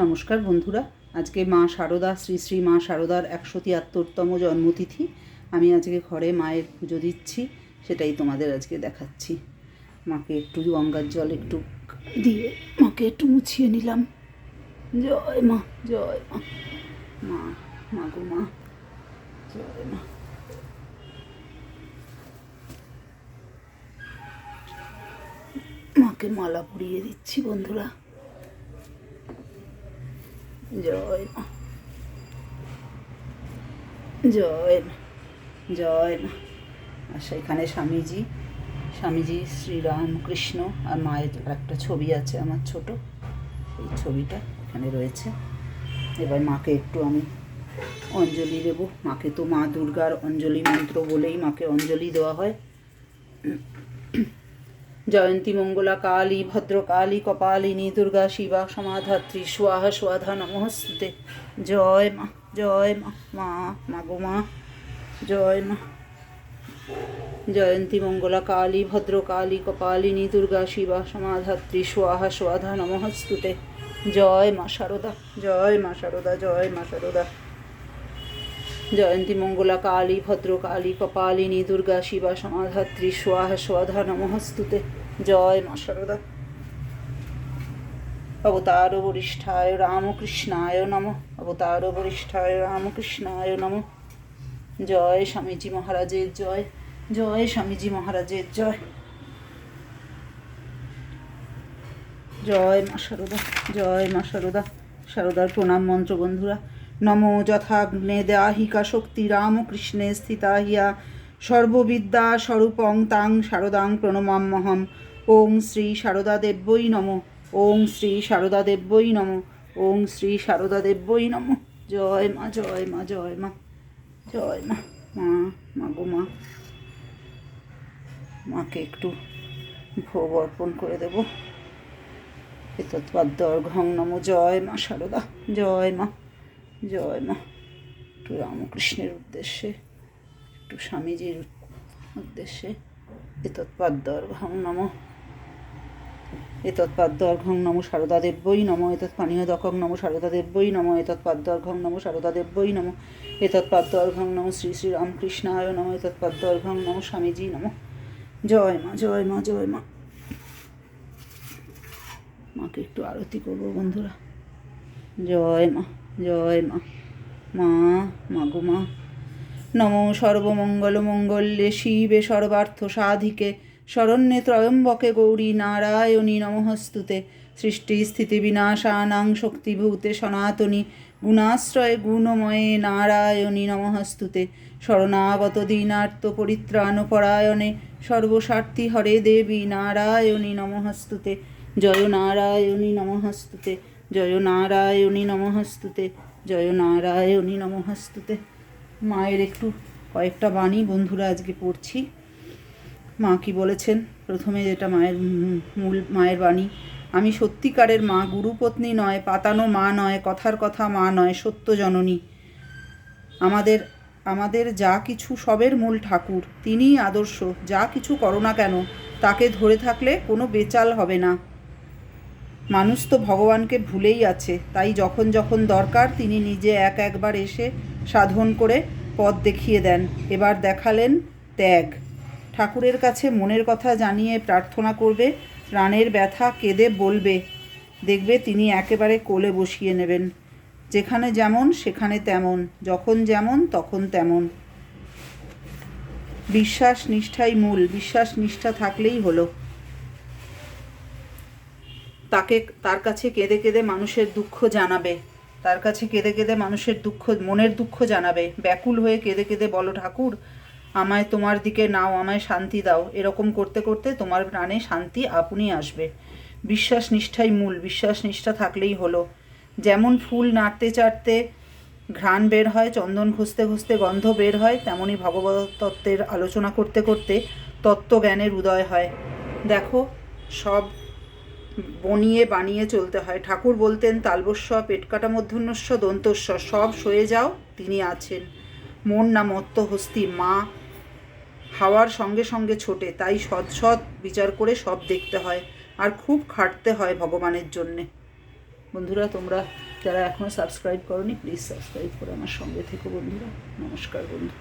নমস্কার বন্ধুরা, আজকে মা শারদা শ্রী শ্রী মা শারদার 173তম জন্মতিথি। আমি আজকে ঘরে মায়ের পুজো দিচ্ছি, সেটাই তোমাদের আজকে দেখাচ্ছি। মাকে একটু গঙ্গার জল একটু দিয়ে মাকে একটু মুছিয়ে নিলাম। জয় মা, জয় মা, মা মা গো মা, জয় মা। মাকে মালা পরিয়ে দিচ্ছি বন্ধুরা। জয় মা, জয় মা, জয় মা। আর সেখানে স্বামীজি শ্রীরামকৃষ্ণ আর মায়ের একটা ছবি আছে আমার ছোট, এই ছবিটা এখানে রয়েছে। এবার মাকে একটু আমি অঞ্জলি দেব। মাকে তো মা দুর্গার অঞ্জলি মন্ত্র বলেই মাকে অঞ্জলি দেওয়া হয়। জয়ন্তী মঙ্গলা কালী ভদ্রকালী কপালিনী দুর্গা শিবা সমাধাত্রী স্বাহা স্বাধা নমস্তুতে। জয় মা, জয় মা, মা মা গো মা, জয় মা। জয়ন্তী মঙ্গলা কালী ভদ্রকালী কপালিনী দুর্গা শিবা সমাধাত্রী স্বাহা স্বাধা নমস্তুতে। জয় মা শারদা, জয় মা শারদা, জয় মা শারদা। জয়ন্তী মঙ্গলা কালী ভদ্রকালী কপালিনী দুর্গা শিবা সমাধাত্রী স্বাহা স্বাধা নমস্তুতে। জয় মা শারদা। অবতার বরিষ্ঠায় রামকৃষ্ণায় নমঃ, অবতার বরিষ্ঠায় রামকৃষ্ণায় নমঃ। জয় স্বামীজি মহারাজের জয়, জয় স্বামীজি মহারাজের জয়। জয় মা শারদা, জয় মা শারদা। শারদার প্রণাম মন্ত্র বন্ধুরা। নমো যথাগ্নে দাহিকা শক্তি রামকৃষ্ণে স্থিতা হিয়া সর্ববিদ্যা স্বরূপং তাং শারদাং প্রণমাম্যহম। ওং শ্রী শারদা দেব্যই নমঃ, ওং শ্রী শারদা দেব্যই নমঃ, ওং শ্রী শারদা দেব্যই নমঃ। জয় মা, জয় মা, জয় মা, জয় মা, মা মা গো মা। মাকে একটু ভোগ অর্পণ করে দেব। এতৎপাদ্যর্ঘং নমো। জয় মা শারদা, জয় মা, জয় মা। একটু রামকৃষ্ণের উদ্দেশ্যে, একটু স্বামীজির উদ্দেশ্যে এতৎপাদ্যর্ঘং নমো। এতৎপাদ্যর্ঘং নমো শারদা দেব্যই নমঃ, এতৎপানীয়দকং নমো শারদা দেব্যই নমঃ, এতৎপাদ্যর্ঘং নমো শারদা দেব্যই নমঃ, এতৎপাদ্যর্ঘং নমো শ্রী শ্রী রামকৃষ্ণায় নমঃ, এতৎপাদ্যর্ঘং নমো স্বামীজি নমঃ। জয় মা, জয় মা, জয় মা। মাকে একটু আরতি করবো বন্ধুরা। জয় মা, জয় মা, মা মা গো মা। নমো সর্বমঙ্গল মঙ্গলে শিবে সর্বার্থ সাধিকে শরণ্যে ত্রয়ম্বকে গৌরী নারায়ণী নমস্তুতে। সৃষ্টি স্থিতি বিনাশানাং শক্তিভূতে সনাতনী গুণাশ্রয়ে গুণময়ে নারায়ণী নমস্তুতে। শরণাগত দীনার্ত পরিত্রাণ পরায়ণে সর্বস্বার্থী হরে দেবী নারায়ণী নমস্তুতে। জয় নারায়ণী নমস্তুতে, জয় নারায়ণী নমস্তুতে, জয় নারায়ণী নমস্তুতে। মায়ের একটু কয়েকটা বাণী বন্ধুরা আজকে পড়ছি। মা কি বলেছেন প্রথমে, যেটা মায়ের বাণী। আমি সত্যিকারের মা, গুরুপত্নী নয়, পাতানো মা নয়, কথার কথা মা নয়, সত্য জননী। আমাদের যা কিছু সবের মূল ঠাকুর, তিনিই আদর্শ। যা কিছু করো না কেন তাকে ধরে থাকলে কোনো বেচাল হবে না। মানুষ তো ভগবানকে ভুলেই আছে, তাই যখন যখন দরকার তিনি নিজে একবার এসে সাধন করে পথ দেখিয়ে দেন। এবার দেখালেন ত্যাগ। ঠাকুরের কাছে মনের কথা জানিয়ে প্রার্থনা করবে, প্রাণের ব্যথা কেঁদে বলবে, দেখবে তিনি একেবারে কোলে বসিয়ে নেবেন। যেখানে যেমন সেখানে তেমন, যখন যেমন তখন তেমন। বিশ্বাস নিষ্ঠাই মূল, বিশ্বাস নিষ্ঠা থাকলেই হলো। তার কাছে কেঁদে কেঁদে মানুষের দুঃখ জানাবে, তার কাছে কেঁদে কেঁদে মানুষের দুঃখ, মনের দুঃখ জানাবে। ব্যাকুল হয়ে কেঁদে কেঁদে বলো, ঠাকুর আমায় তোমার দিকে নাও, আমায় শান্তি দাও। এরকম করতে করতে তোমার প্রাণে শান্তি আপনি আসবে। বিশ্বাস নিষ্ঠাই মূল, বিশ্বাস নিষ্ঠা থাকলেই হলো। যেমন ফুল নাড়তে চাড়তে ঘ্রাণ বের হয়, চন্দন ঘষতে ঘষতে গন্ধ বের হয়, তেমনই ভগবত তত্ত্বের আলোচনা করতে করতে তত্ত্বজ্ঞানের উদয় হয়। দেখো, সব বনিয়ে বানিয়ে চলতে হয়। ঠাকুর বলতেন তালবস্য, পেটকাটা মূর্ধন্যস্য দন্তস্য, সব সয়ে যাও, তিনি আছেন। মন না মত্ত হস্তি, মা হাওয়ার সঙ্গে সঙ্গে ছোটে, তাই সৎ সৎ বিচার করে সব দেখতে হয়, আর খুব খাটতে হয় ভগবানের জন্যে। বন্ধুরা তোমরা যারা এখনও সাবস্ক্রাইব করনি প্লিজ সাবস্ক্রাইব করে আমার সঙ্গে থেকো বন্ধুরা। নমস্কার বন্ধু।